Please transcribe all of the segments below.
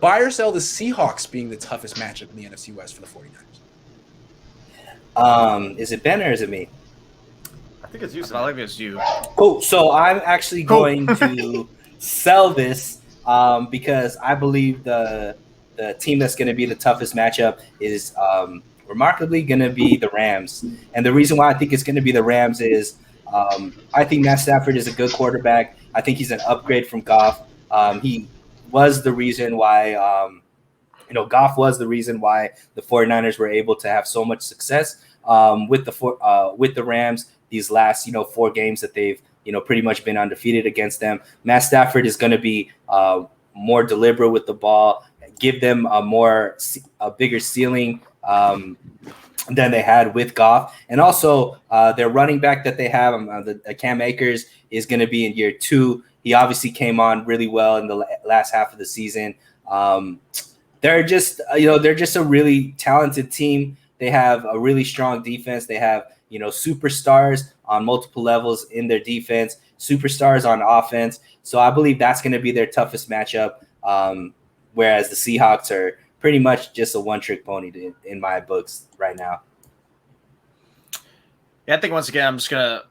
buy or sell the Seahawks being the toughest matchup in the NFC West for the 49ers? Is it Ben or is it me? I think it's you. I believe it's you. Cool. So I'm actually going to sell this because I believe the team that's going to be the toughest matchup is remarkably going to be the Rams. And the reason why I think it's going to be the Rams is I think Matt Stafford is a good quarterback. I think he's an upgrade from Goff. He was the reason why Goff was the reason why the 49ers were able to have so much success with the Rams these last 4 games that they've pretty much been undefeated against them. Matt Stafford is going to be more deliberate with the ball, give them a bigger ceiling than they had with Goff, and also their running back that they have, Cam Akers, is going to be in year 2. He obviously came on really well in the last half of the season. They're just a really talented team. They have a really strong defense. They have superstars on multiple levels in their defense, superstars on offense. So I believe that's going to be their toughest matchup. Whereas the Seahawks are pretty much just a one-trick pony in my books right now. Yeah, I think once again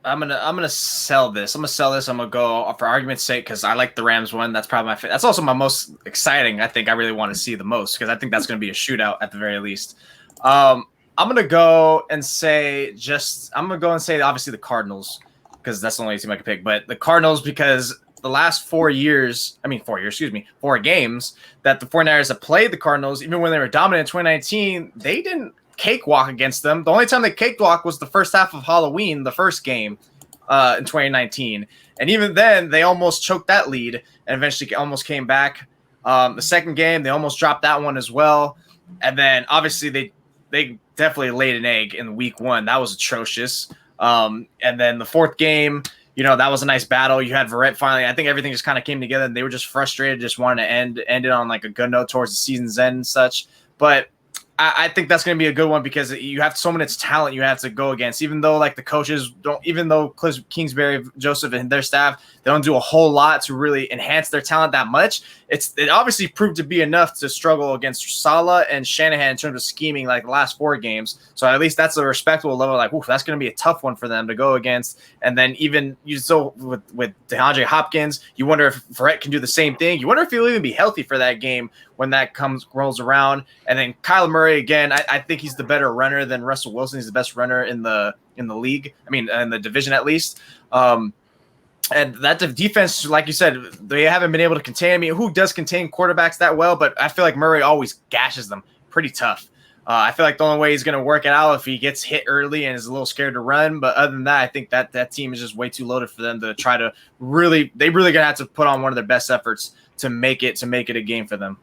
I'm gonna sell this. I'm gonna go for argument's sake because I like the Rams one. That's probably my favorite. That's also my most exciting. I think I really want to see the most because I think that's gonna be a shootout at the very least. I'm gonna go and say obviously the Cardinals because that's the only team I can pick. But the Cardinals because the last 4 games that the 49ers have played the Cardinals, even when they were dominant in 2019, they didn't cakewalk against them. The only time they cakewalk was the first half of Halloween, the first game in 2019. And even then, they almost choked that lead and eventually almost came back. The second game, they almost dropped that one as well. And then, obviously, they definitely laid an egg in week 1. That was atrocious. And then the fourth game, that was a nice battle. You had Verrett finally. I think everything just kind of came together, and they were just frustrated, just wanted to end it on like a good note towards the season's end and such. But I think that's going to be a good one because you have so much talent you have to go against. Even though like the coaches even though Cliff Kingsbury, Joseph, and their staff, they don't do a whole lot to really enhance their talent that much. It obviously proved to be enough to struggle against Saleh and Shanahan in terms of scheming like the last 4 games. So at least that's a respectable level. Like, oof, that's going to be a tough one for them to go against. And then even with DeAndre Hopkins, you wonder if Verrett can do the same thing. You wonder if he'll even be healthy for that game when that rolls around. And then Kyler Murray again. I think he's the better runner than Russell Wilson. He's the best runner in the league. I mean, in the division at least. And that defense, like you said, they haven't been able to contain. I mean, who does contain quarterbacks that well? But I feel like Murray always gashes them pretty tough. I feel like the only way he's going to work it out if he gets hit early and is a little scared to run. But other than that, I think that team is just way too loaded for them to try to really – they really going to have to put on one of their best efforts to make it a game for them.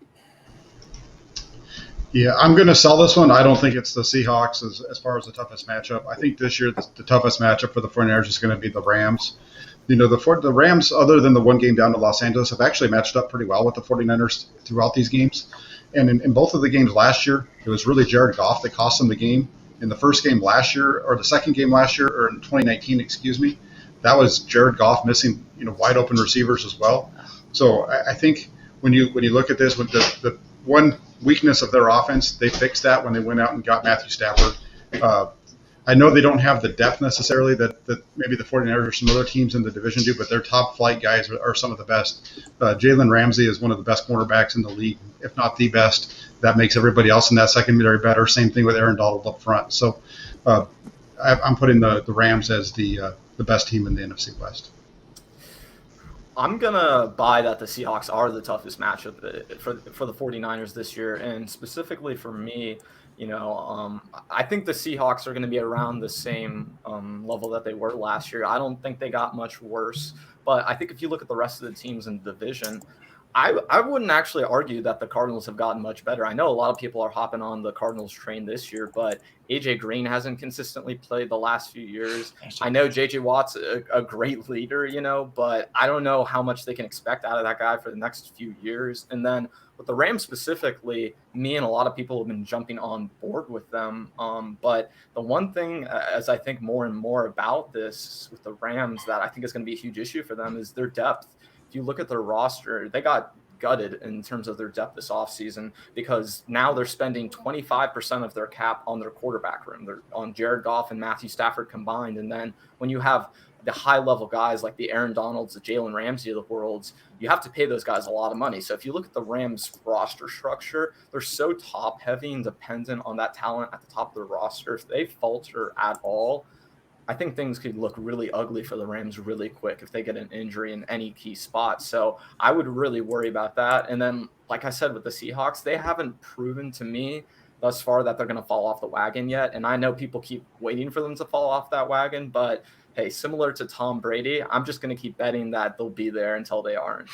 Yeah, I'm going to sell this one. I don't think it's the Seahawks as far as the toughest matchup. I think this year the toughest matchup for the 49ers is going to be the Rams. The Rams, other than the one game down to Los Angeles, have actually matched up pretty well with the 49ers throughout these games. And in both of the games last year, it was really Jared Goff that cost them the game. In the first game last year, or the second game last year, or in 2019, that was Jared Goff missing wide open receivers as well. So I think when you look at this, with the one weakness of their offense, they fixed that when they went out and got Matthew Stafford. I know they don't have the depth necessarily that maybe the 49ers or some other teams in the division do, but their top flight guys are some of the best. Jalen Ramsey is one of the best cornerbacks in the league, if not the best. That makes everybody else in that secondary better. Same thing with Aaron Donald up front. So I'm putting the Rams as the best team in the NFC West. I'm going to buy that the Seahawks are the toughest matchup for the 49ers this year. And specifically for me, I think the Seahawks are going to be around the same level that they were last year. I don't think they got much worse. But I think if you look at the rest of the teams in the division, I wouldn't actually argue that the Cardinals have gotten much better. I know a lot of people are hopping on the Cardinals train this year, but A.J. Green hasn't consistently played the last few years. I know J.J. Watt's a great leader, but I don't know how much they can expect out of that guy for the next few years. And then with the Rams specifically, me and a lot of people have been jumping on board with them. But the one thing, as I think more and more about this with the Rams that I think is going to be a huge issue for them is their depth. If you look at their roster, they got gutted in terms of their depth this offseason, because now they're spending 25% of their cap on their quarterback room. They're on Jared Goff and Matthew Stafford combined. And then when you have the high-level guys like the Aaron Donalds, the Jalen Ramsey of the world, you have to pay those guys a lot of money. So if you look at the Rams roster structure, they're so top-heavy and dependent on that talent at the top of their roster. If they falter at all, I think things could look really ugly for the Rams really quick if they get an injury in any key spot. So I would really worry about that. And then, like I said, with the Seahawks, they haven't proven to me thus far that they're going to fall off the wagon yet. And I know people keep waiting for them to fall off that wagon, but hey, similar to Tom Brady, I'm just going to keep betting that they'll be there until they aren't.